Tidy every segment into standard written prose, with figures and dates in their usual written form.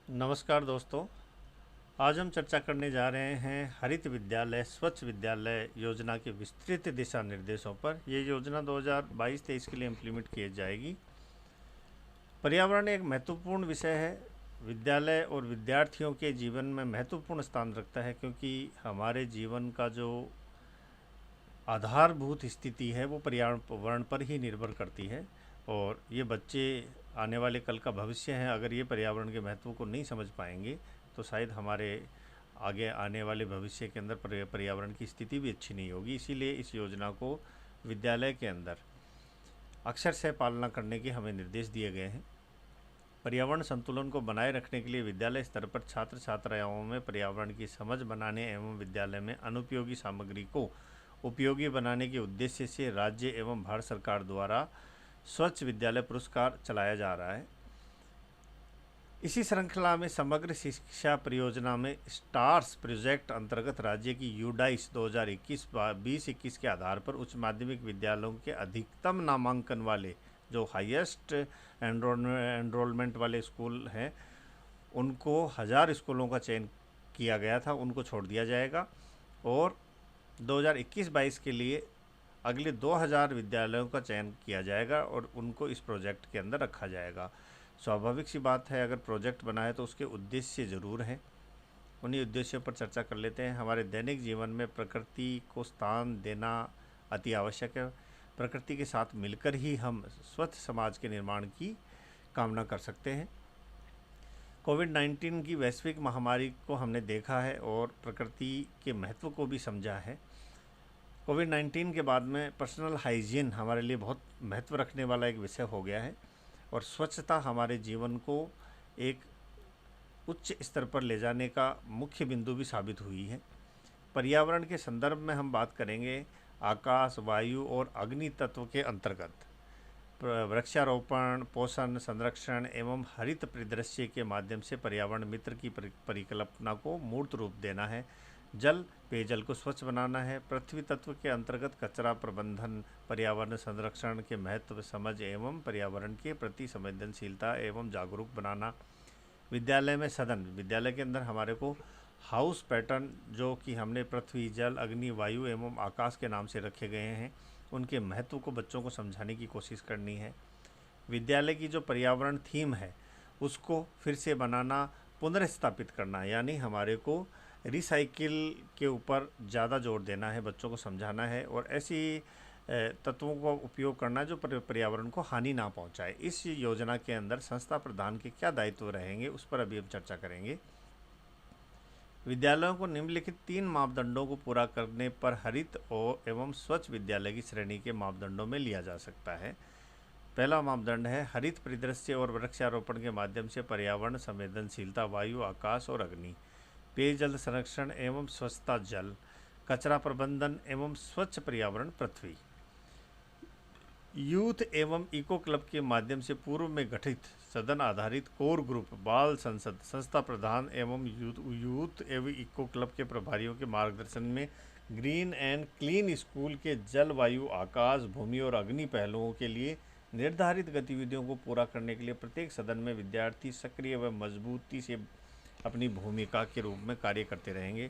नमस्कार दोस्तों। आज हम चर्चा करने जा रहे हैं हरित विद्यालय स्वच्छ विद्यालय योजना के विस्तृत दिशा निर्देशों पर। ये योजना 2022-23 के लिए इम्प्लीमेंट की जाएगी। पर्यावरण एक महत्वपूर्ण विषय है। विद्यालय और विद्यार्थियों के जीवन में महत्वपूर्ण स्थान रखता है, क्योंकि हमारे जीवन का जो आधारभूत स्थिति है वो पर्यावरण पर ही निर्भर करती है। और ये बच्चे आने वाले कल का भविष्य हैं। अगर ये पर्यावरण के महत्व को नहीं समझ पाएंगे तो शायद हमारे आगे आने वाले भविष्य के अंदर पर्यावरण की स्थिति भी अच्छी नहीं होगी। इसीलिए इस योजना को विद्यालय के अंदर अक्षर से पालना करने के हमें निर्देश दिए गए हैं। पर्यावरण संतुलन को बनाए रखने के लिए विद्यालय स्तर पर छात्र छात्राओं में पर्यावरण की समझ बनाने एवं विद्यालय में अनुपयोगी सामग्री को उपयोगी बनाने के उद्देश्य से राज्य एवं भारत सरकार द्वारा स्वच्छ विद्यालय पुरस्कार चलाया जा रहा है। इसी श्रृंखला में समग्र शिक्षा परियोजना में स्टार्स प्रोजेक्ट अंतर्गत राज्य की यूडाइस 2021-20-21 के आधार पर उच्च माध्यमिक विद्यालयों के अधिकतम नामांकन वाले जो हाईएस्ट एनरोलमेंट वाले स्कूल हैं, उनको 1000 स्कूलों का चयन किया गया था, उनको छोड़ दिया जाएगा। और 2021-22 के लिए अगले 2000 विद्यालयों का चयन किया जाएगा और उनको इस प्रोजेक्ट के अंदर रखा जाएगा। स्वाभाविक सी बात है, अगर प्रोजेक्ट बना है तो उसके उद्देश्य ज़रूर हैं। उन्हीं उद्देश्यों पर चर्चा कर लेते हैं। हमारे दैनिक जीवन में प्रकृति को स्थान देना अति आवश्यक है। प्रकृति के साथ मिलकर ही हम स्वच्छ समाज के निर्माण की कामना कर सकते हैं। कोविड-19 की वैश्विक महामारी को हमने देखा है और प्रकृति के महत्व को भी समझा है। कोविड-19 के बाद में पर्सनल हाइजीन हमारे लिए बहुत महत्व रखने वाला एक विषय हो गया है और स्वच्छता हमारे जीवन को एक उच्च स्तर पर ले जाने का मुख्य बिंदु भी साबित हुई है। पर्यावरण के संदर्भ में हम बात करेंगे आकाश, वायु और अग्नि तत्व के अंतर्गत वृक्षारोपण, पोषण, संरक्षण एवं हरित परिदृश्य के माध्यम से पर्यावरण मित्र की परिकल्पना को मूर्त रूप देना है। जल पेयजल को स्वच्छ बनाना है। पृथ्वी तत्व के अंतर्गत कचरा प्रबंधन, पर्यावरण संरक्षण के महत्व समझ एवं पर्यावरण के प्रति संवेदनशीलता एवं जागरूक बनाना। विद्यालय में सदन, विद्यालय के अंदर हमारे को हाउस पैटर्न जो कि हमने पृथ्वी, जल, अग्नि, वायु एवं आकाश के नाम से रखे गए हैं, उनके महत्व को बच्चों को समझाने की कोशिश करनी है। विद्यालय की जो पर्यावरण थीम है उसको फिर से बनाना, पुनर्स्थापित करना, यानी हमारे को रिसाइकिल के ऊपर ज़्यादा जोर देना है, बच्चों को समझाना है और ऐसी तत्वों का उपयोग करना जो पर्यावरण को हानि ना पहुंचाए। इस योजना के अंदर संस्था प्रधान के क्या दायित्व रहेंगे उस पर अभी हम चर्चा करेंगे। विद्यालयों को निम्नलिखित 3 मापदंडों को पूरा करने पर हरित और एवं स्वच्छ विद्यालय की श्रेणी के मापदंडों में लिया जा सकता है। पहला मापदंड है हरित परिदृश्य और वृक्षारोपण के माध्यम से पर्यावरण संवेदनशीलता, वायु, आकाश और अग्नि, पेयजल संरक्षण एवं स्वच्छता जल, कचरा प्रबंधन एवं स्वच्छ पर्यावरण पृथ्वी। यूथ एवं इको क्लब के माध्यम से पूर्व में गठित सदन आधारित कोर ग्रुप, बाल संसद, संस्था प्रधान एवं यूथ एवं इको क्लब के प्रभारियों के मार्गदर्शन में ग्रीन एंड क्लीन स्कूल के जल, वायु, आकाश, भूमि और अग्नि पहलुओं के लिए निर्धारित गतिविधियों को पूरा करने के लिए प्रत्येक सदन में विद्यार्थी सक्रिय व मजबूती से अपनी भूमिका के रूप में कार्य करते रहेंगे।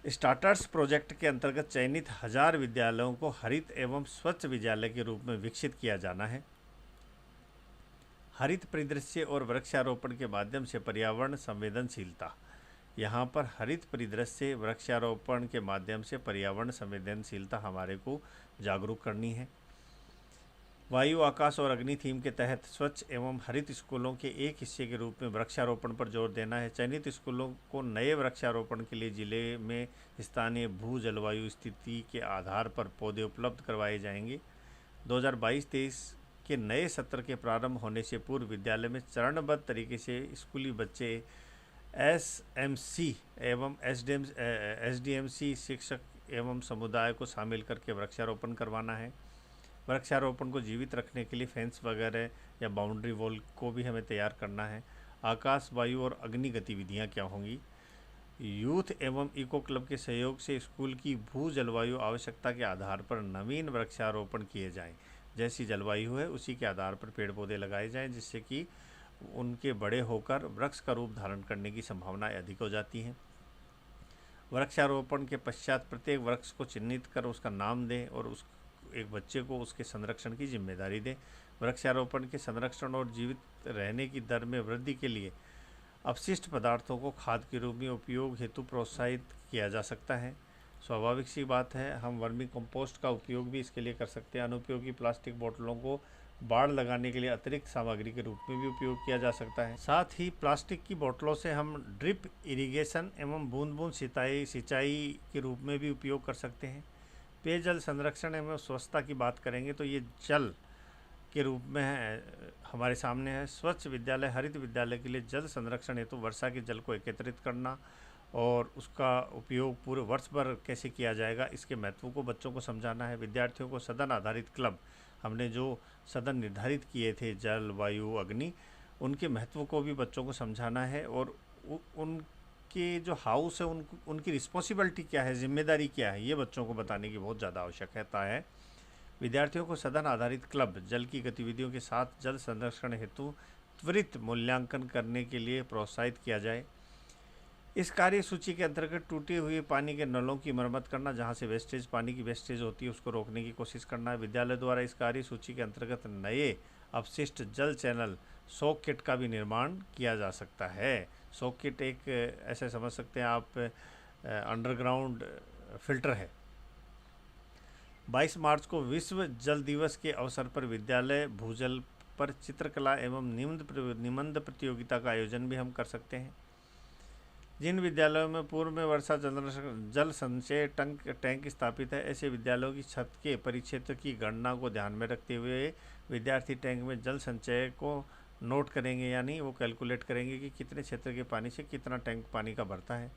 स्टार्टर्स प्रोजेक्ट के अंतर्गत चयनित 1000 विद्यालयों को हरित एवं स्वच्छ विद्यालय के रूप में विकसित किया जाना है। हरित परिदृश्य और वृक्षारोपण के माध्यम से पर्यावरण संवेदनशीलता, यहाँ पर हरित परिदृश्य वृक्षारोपण के माध्यम से पर्यावरण संवेदनशीलता हमारे को जागरूक करनी है। वायु, आकाश और अग्नि थीम के तहत स्वच्छ एवं हरित स्कूलों के एक हिस्से के रूप में वृक्षारोपण पर जोर देना है। चयनित स्कूलों को नए वृक्षारोपण के लिए जिले में स्थानीय भू जलवायु स्थिति के आधार पर पौधे उपलब्ध करवाए जाएंगे। 2022-23 के नए सत्र के प्रारंभ होने से पूर्व विद्यालय में चरणबद्ध तरीके से स्कूली बच्चे एसएमसी एवं एसडीएमसी शिक्षक एवं समुदाय को शामिल करके वृक्षारोपण करवाना है। वृक्षारोपण को जीवित रखने के लिए फेंस वगैरह या बाउंड्री वॉल को भी हमें तैयार करना है। आकाश, वायु और अग्नि गतिविधियाँ क्या होंगी? यूथ एवं इको क्लब के सहयोग से स्कूल की भू जलवायु आवश्यकता के आधार पर नवीन वृक्षारोपण किए जाएं। जैसी जलवायु है उसी के आधार पर पेड़ पौधे लगाए जाएं, जिससे कि उनके बड़े होकर वृक्ष का रूप धारण करने की संभावनाएं अधिक हो जाती हैं। वृक्षारोपण के पश्चात प्रत्येक वृक्ष को चिन्हित कर उसका नाम दें और उस एक बच्चे को उसके संरक्षण की जिम्मेदारी दें। वृक्षारोपण के संरक्षण और जीवित रहने की दर में वृद्धि के लिए अपशिष्ट पदार्थों को खाद के रूप में उपयोग हेतु प्रोत्साहित किया जा सकता है। स्वाभाविक सी बात है, हम वर्मी कंपोस्ट का उपयोग भी इसके लिए कर सकते हैं। अनुपयोगी प्लास्टिक बोतलों को बाड़ लगाने के लिए अतिरिक्त सामग्री के रूप में भी उपयोग किया जा सकता है। साथ ही प्लास्टिक की बोतलों से हम ड्रिप इरिगेशन एवं बूंद बूंद सिंचाई के रूप में भी उपयोग कर सकते हैं। पेयजल संरक्षण एवं स्वच्छता की बात करेंगे तो ये जल के रूप में हमारे सामने है। स्वच्छ विद्यालय हरित विद्यालय के लिए जल संरक्षण हेतु वर्षा के जल को एकत्रित करना और उसका उपयोग पूरे वर्ष भर कैसे किया जाएगा, इसके महत्व को बच्चों को समझाना है। विद्यार्थियों को सदन आधारित क्लब, हमने जो सदन निर्धारित किए थे जल वायु अग्नि, उनके महत्व को भी बच्चों को समझाना है और उनके जो हाउस है उनकी रिस्पॉन्सिबिलिटी क्या है, जिम्मेदारी क्या है, ये बच्चों को बताने की बहुत ज़्यादा आवश्यकता है। विद्यार्थियों को सदन आधारित क्लब जल की गतिविधियों के साथ जल संरक्षण हेतु त्वरित मूल्यांकन करने के लिए प्रोत्साहित किया जाए। इस कार्य सूची के अंतर्गत टूटे हुए पानी के नलों की मरम्मत करना, जहां से वेस्टेज पानी की वेस्टेज होती है उसको रोकने की कोशिश करना है। विद्यालय द्वारा इस कार्य सूची के अंतर्गत नए अपशिष्ट जल चैनल सोक किट का भी निर्माण किया जा सकता है। सोक किट एक ऐसे समझ सकते हैं आप अंडरग्राउंड फिल्टर है। 22 मार्च को विश्व जल दिवस के अवसर पर विद्यालय भूजल पर चित्रकला एवं निबंध प्रतियोगिता का आयोजन भी हम कर सकते हैं। जिन विद्यालयों में पूर्व में वर्षा जल संचय टैंक स्थापित है, ऐसे विद्यालयों की छत के परिक्षेत्र की गणना को ध्यान में रखते हुए विद्यार्थी टैंक में जल संचय को नोट करेंगे, यानी वो कैलकुलेट करेंगे कि कितने क्षेत्र के पानी से कितना टैंक पानी का भरता है।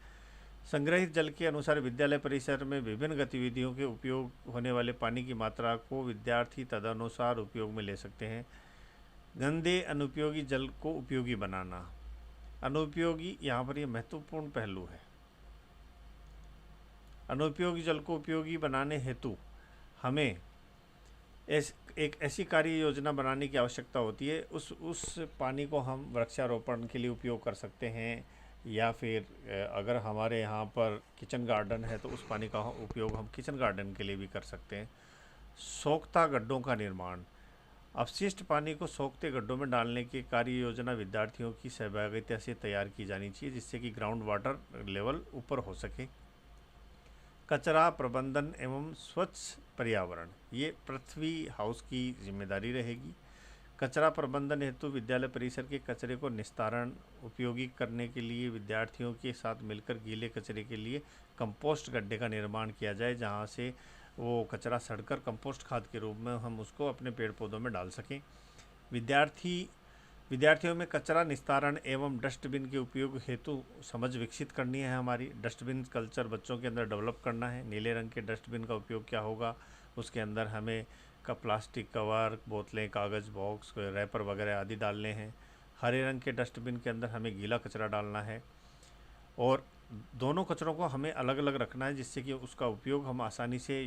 संग्रहित जल के अनुसार विद्यालय परिसर में विभिन्न गतिविधियों के उपयोग होने वाले पानी की मात्रा को विद्यार्थी तदनुसार उपयोग में ले सकते हैं। गंदे अनुपयोगी जल को उपयोगी बनाना, अनुपयोगी यहाँ पर ये महत्वपूर्ण पहलू है। अनुपयोगी जल को उपयोगी बनाने हेतु हमें एक ऐसी कार्य योजना बनाने की आवश्यकता होती है। उस पानी को हम वृक्षारोपण के लिए उपयोग कर सकते हैं, या फिर अगर हमारे यहाँ पर किचन गार्डन है तो उस पानी का उपयोग हम किचन गार्डन के लिए भी कर सकते हैं। सोखता गड्ढों का निर्माण, अपशिष्ट पानी को सोखते गड्ढों में डालने की कार्य योजना विद्यार्थियों की सहभागिता से तैयार की जानी चाहिए, जिससे कि ग्राउंड वाटर लेवल ऊपर हो सके। कचरा प्रबंधन एवं स्वच्छ पर्यावरण, ये पृथ्वी हाउस की जिम्मेदारी रहेगी। कचरा प्रबंधन हेतु विद्यालय परिसर के कचरे को निस्तारण उपयोगी करने के लिए विद्यार्थियों के साथ मिलकर गीले कचरे के लिए कंपोस्ट गड्ढे का निर्माण किया जाए, जहां से वो कचरा सड़कर कंपोस्ट खाद के रूप में हम उसको अपने पेड़ पौधों में डाल सकें। विद्यार्थियों में कचरा निस्तारण एवं डस्टबिन के उपयोग हेतु समझ विकसित करनी है। हमारी डस्टबिन कल्चर बच्चों के अंदर डेवलप करना है। नीले रंग के डस्टबिन का उपयोग क्या होगा, उसके अंदर हमें प्लास्टिक कवर, बोतलें, कागज़ बॉक्स, रैपर वगैरह आदि डालने हैं। हरे रंग के डस्टबिन के अंदर हमें गीला कचरा डालना है और दोनों कचरों को हमें अलग अलग रखना है, जिससे कि उसका उपयोग हम आसानी से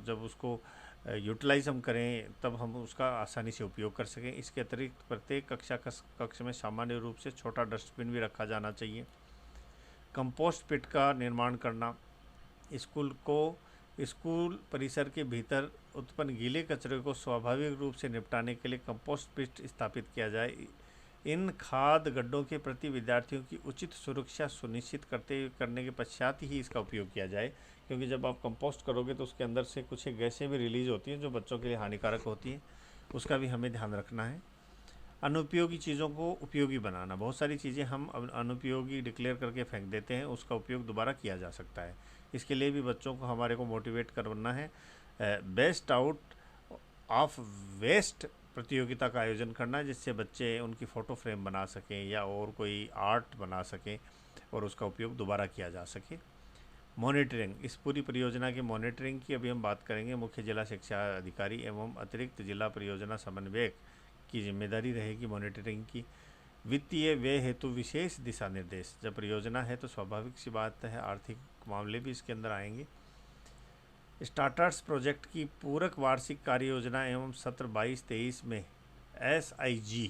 जब उसको यूटिलाइज हम करें तब हम उसका आसानी से उपयोग कर सकें। इसके अतिरिक्त प्रत्येक कक्ष में सामान्य रूप से छोटा डस्टबिन भी रखा जाना चाहिए। कंपोस्ट पिट का निर्माण करना, स्कूल परिसर के भीतर उत्पन्न गीले कचरे को स्वाभाविक रूप से निपटाने के लिए कंपोस्ट पिट स्थापित किया जाए। इन खाद गड्ढों के प्रति विद्यार्थियों की उचित सुरक्षा सुनिश्चित करने के पश्चात ही इसका उपयोग किया जाए, क्योंकि जब आप कंपोस्ट करोगे तो उसके अंदर से कुछ गैसें भी रिलीज होती हैं जो बच्चों के लिए हानिकारक होती हैं, उसका भी हमें ध्यान रखना है। अनुपयोगी चीज़ों को उपयोगी बनाना, बहुत सारी चीज़ें हम अनुपयोगी डिक्लेयर करके फेंक देते हैं, उसका उपयोग दोबारा किया जा सकता है। इसके लिए भी बच्चों को हमारे को मोटिवेट करना है। बेस्ट आउट ऑफ वेस्ट प्रतियोगिता का आयोजन करना है, जिससे बच्चे उनकी फ़ोटो फ्रेम बना सकें या और कोई आर्ट बना सकें और उसका उपयोग दोबारा किया जा सके। मॉनिटरिंग, इस पूरी परियोजना की मॉनिटरिंग की अभी हम बात करेंगे। मुख्य जिला शिक्षा अधिकारी एवं अतिरिक्त जिला परियोजना समन्वयक की जिम्मेदारी रहेगी मॉनिटरिंग की। वित्तीय व्यय हेतु विशेष दिशा निर्देश, जब परियोजना है तो स्वाभाविक सी बात है आर्थिक मामले भी इसके अंदर आएंगे। स्टार्टर्स प्रोजेक्ट की पूरक वार्षिक कार्य योजना एवं सत्र 22-23 में SIG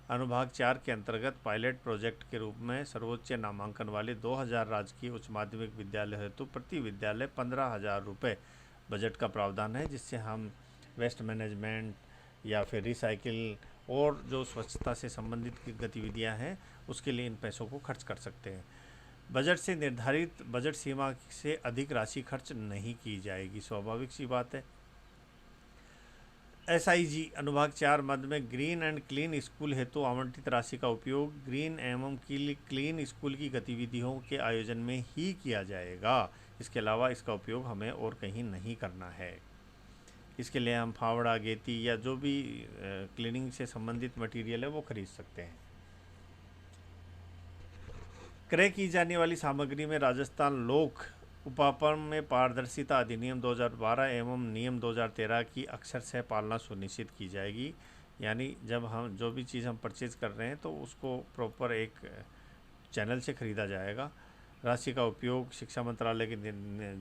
अनुभाग 4 के अंतर्गत पायलट प्रोजेक्ट के रूप में सर्वोच्च नामांकन वाले 2000 राजकीय उच्च माध्यमिक विद्यालय हेतु प्रति विद्यालय 15,000 रुपये बजट का प्रावधान है, जिससे हम वेस्ट मैनेजमेंट या फिर रिसाइकिल और जो स्वच्छता से संबंधित की गतिविधियां हैं उसके लिए इन पैसों को खर्च कर सकते हैं। बजट से निर्धारित बजट सीमा से अधिक राशि खर्च नहीं की जाएगी, स्वाभाविक सी बात है। SIG अनुभाग 4 मद में ग्रीन एंड क्लीन स्कूल हेतु आवंटित राशि का उपयोग ग्रीन एवं क्लीन स्कूल की गतिविधियों के आयोजन में ही किया जाएगा। इसके अलावा इसका उपयोग हमें और कहीं नहीं करना है। इसके लिए हम फावड़ा, गेती या जो भी क्लीनिंग से संबंधित मटेरियल है वो खरीद सकते हैं। क्रय की जाने वाली सामग्री में राजस्थान लोक उपापन में पारदर्शिता अधिनियम 2012 एवं नियम 2013 की अक्षरशः पालना सुनिश्चित की जाएगी। यानी जब हम जो भी चीज़ हम परचेज कर रहे हैं तो उसको प्रॉपर एक चैनल से ख़रीदा जाएगा। राशि का उपयोग शिक्षा मंत्रालय के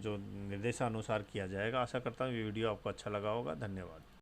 जो निर्देशानुसार किया जाएगा। आशा करता हूँ ये वीडियो आपको अच्छा लगा होगा। धन्यवाद।